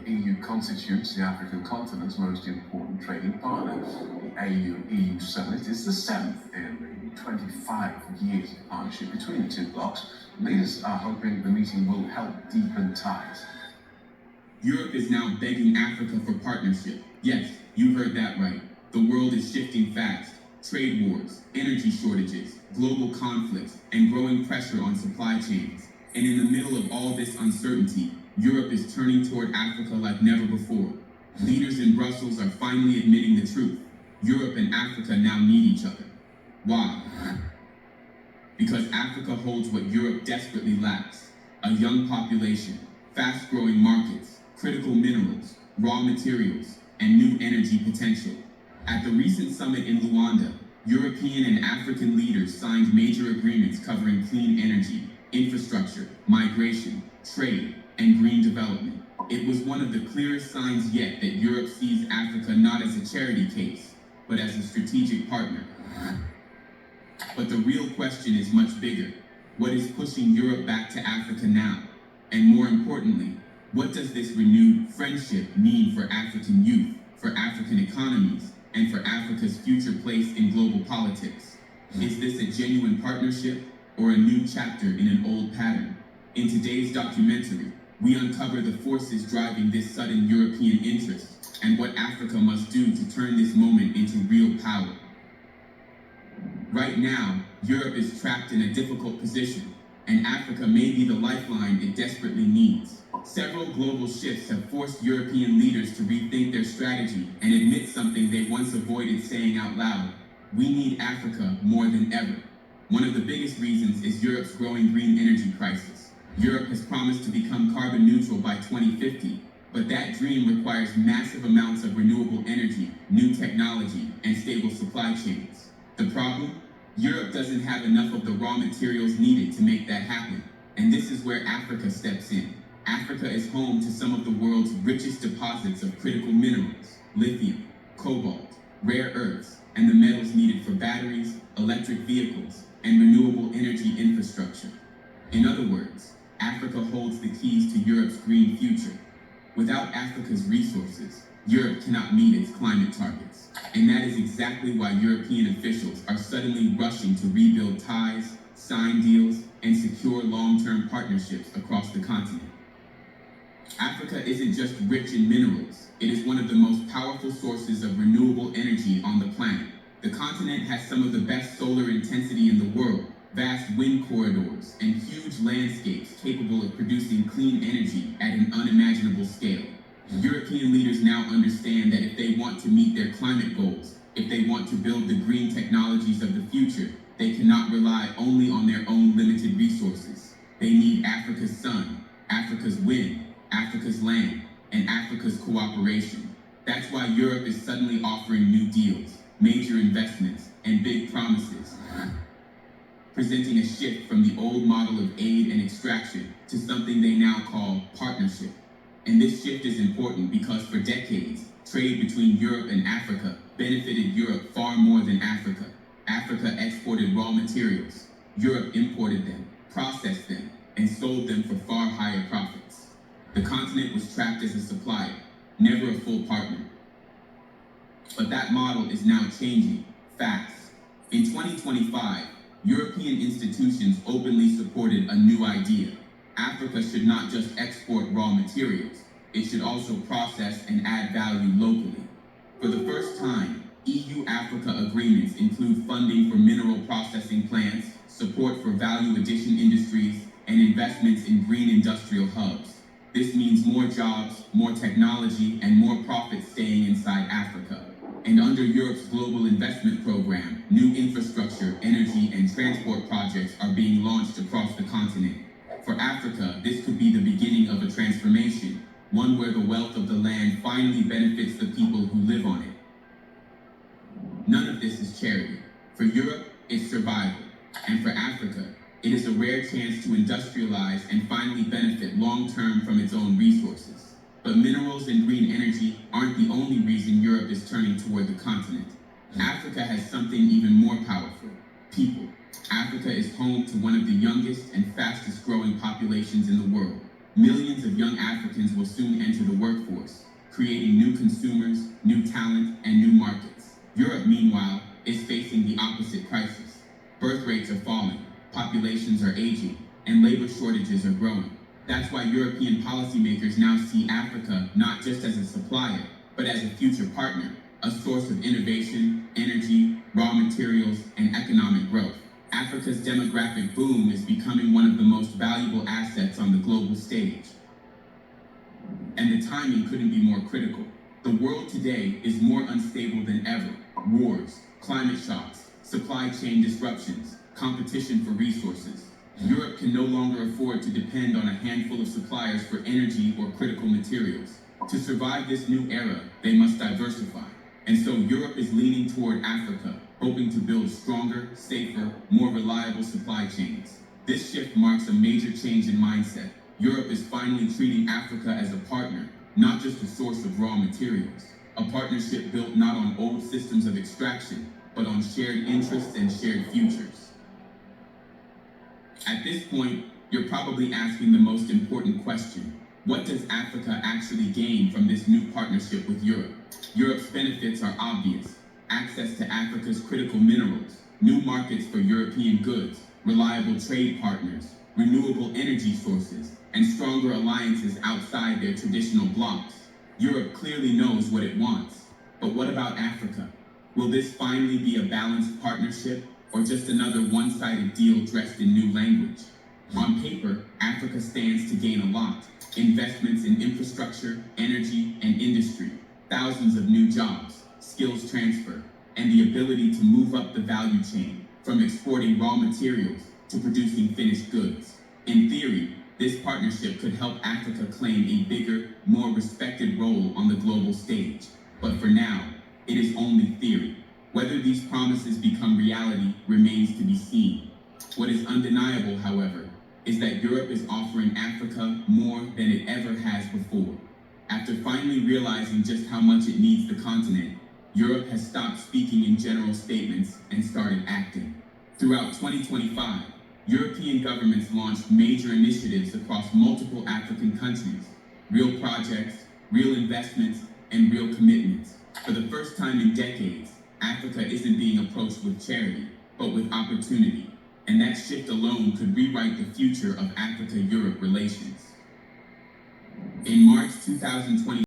EU constitutes the African continent's most important trading partner. The AU-EU summit is the 7th in the 25 years of partnership between the two blocs. Leaders are hoping the meeting will help deepen ties. Europe is now begging Africa for partnership. Yes, you heard that right. The world is shifting fast. Trade wars, energy shortages, global conflicts, and growing pressure on supply chains. And in the middle of all this uncertainty, Europe is turning toward Africa like never before. Leaders in Brussels are finally admitting the truth. Europe and Africa now need each other. Why? Because Africa holds what Europe desperately lacks: a young population, fast-growing markets, critical minerals, raw materials, and new energy potential. At the recent summit in Luanda, European and African leaders signed major agreements covering clean energy, infrastructure, migration, trade, and green development. It was one of the clearest signs yet that Europe sees Africa not as a charity case, but as a strategic partner. But the real question is much bigger. What is pushing Europe back to Africa now? And more importantly, what does this renewed friendship mean for African youth, for African economies, and for Africa's future place in global politics? Is this a genuine partnership or a new chapter in an old pattern? In today's documentary, we uncover the forces driving this sudden European interest and what Africa must do to turn this moment into real power. Right now, Europe is trapped in a difficult position, and Africa may be the lifeline it desperately needs. Several global shifts have forced European leaders to rethink their strategy and admit something they once avoided saying out loud: we need Africa more than ever. One of the biggest reasons is Europe's growing green energy crisis. Europe has promised to become carbon neutral by 2050, but that dream requires massive amounts of renewable energy, new technology, and stable supply chains. The problem? Europe doesn't have enough of the raw materials needed to make that happen, and this is where Africa steps in. Africa is home to some of the world's richest deposits of critical minerals: lithium, cobalt, rare earths, and the metals needed for batteries, electric vehicles, and renewable energy infrastructure. In other words, Africa holds the keys to Europe's green future. Without Africa's resources, Europe cannot meet its climate targets. And that is exactly why European officials are suddenly rushing to rebuild ties, sign deals, and secure long-term partnerships across the continent. Africa isn't just rich in minerals, it is one of the most powerful sources of renewable energy on the planet. The continent has some of the best solar intensity in the world, vast wind corridors, and huge landscapes capable of producing clean energy at an unimaginable scale. European leaders now understand that if they want to meet their climate goals, if they want to build the green technologies of the future, they cannot rely only on their own limited resources. They need Africa's sun, Africa's wind, Africa's land, and Africa's cooperation. That's why Europe is suddenly offering new deals, major investments, and big promises, presenting a shift from the old model of aid and extraction to something they now call partnership. And this shift is important because for decades, trade between Europe and Africa benefited Europe far more than Africa. Africa exported raw materials. Europe imported them, processed them, and sold them for far higher profits. The continent was trapped as a supplier, never a full partner. But that model is now changing, fast. In 2025, European institutions openly supported a new idea. Africa should not just export raw materials, it should also process and add value locally. For the first time, EU-Africa agreements include funding for mineral processing plants, support for value addition industries, and investments in green industrial hubs. This means more jobs, more technology, and more profits staying inside Africa. And under Europe's global investment program, new infrastructure, energy, and transport projects are being launched across the continent. For Africa, this could be the beginning of a transformation, one where the wealth of the land finally benefits the people who live on it. None of this is charity. For Europe, it's survival. And for Africa, it is a rare chance to industrialize and finally benefit long-term from its own resources. But minerals and green energy aren't the only reason Europe is turning toward the continent. Africa has something even more powerful: people. Africa is home to one of the youngest and fastest growing populations in the world. Millions of young Africans will soon enter the workforce, creating new consumers, new talent, and new markets. Europe, meanwhile, is facing the opposite crisis. Birth rates are falling, populations are aging, and labor shortages are growing. That's why European policymakers now see Africa not just as a supplier, but as a future partner, a source of innovation, energy, raw materials, and economic growth. Africa's demographic boom is becoming one of the most valuable assets on the global stage. And the timing couldn't be more critical. The world today is more unstable than ever. Wars, climate shocks, supply chain disruptions, competition for resources. Europe can no longer afford to depend on a handful of suppliers for energy or critical materials. To survive this new era, they must diversify. And so Europe is leaning toward Africa, hoping to build stronger, safer, more reliable supply chains. This shift marks a major change in mindset. Europe is finally treating Africa as a partner, not just a source of raw materials. A partnership built not on old systems of extraction, but on shared interests and shared futures. At this point, you're probably asking the most important question. What does Africa actually gain from this new partnership with Europe? Europe's benefits are obvious. Access to Africa's critical minerals, new markets for European goods, reliable trade partners, renewable energy sources, and stronger alliances outside their traditional blocs. Europe clearly knows what it wants. But what about Africa? Will this finally be a balanced partnership, or just another one-sided deal dressed in new language? On paper, Africa stands to gain a lot. Investments in infrastructure, energy, and industry, thousands of new jobs, skills transfer, and the ability to move up the value chain, from exporting raw materials to producing finished goods. In theory, this partnership could help Africa claim a bigger, more respected role on the global stage. But for now, it is only theory. Whether these promises become reality remains to be seen. What is undeniable, however, is that Europe is offering Africa more than it ever has before. After finally realizing just how much it needs the continent, Europe has stopped speaking in general statements and started acting. Throughout 2025, European governments launched major initiatives across multiple African countries. Real projects, real investments, and real commitments. For the first time in decades, Africa isn't being approached with charity, but with opportunity. And that shift alone could rewrite the future of Africa-Europe relations. In March 2020,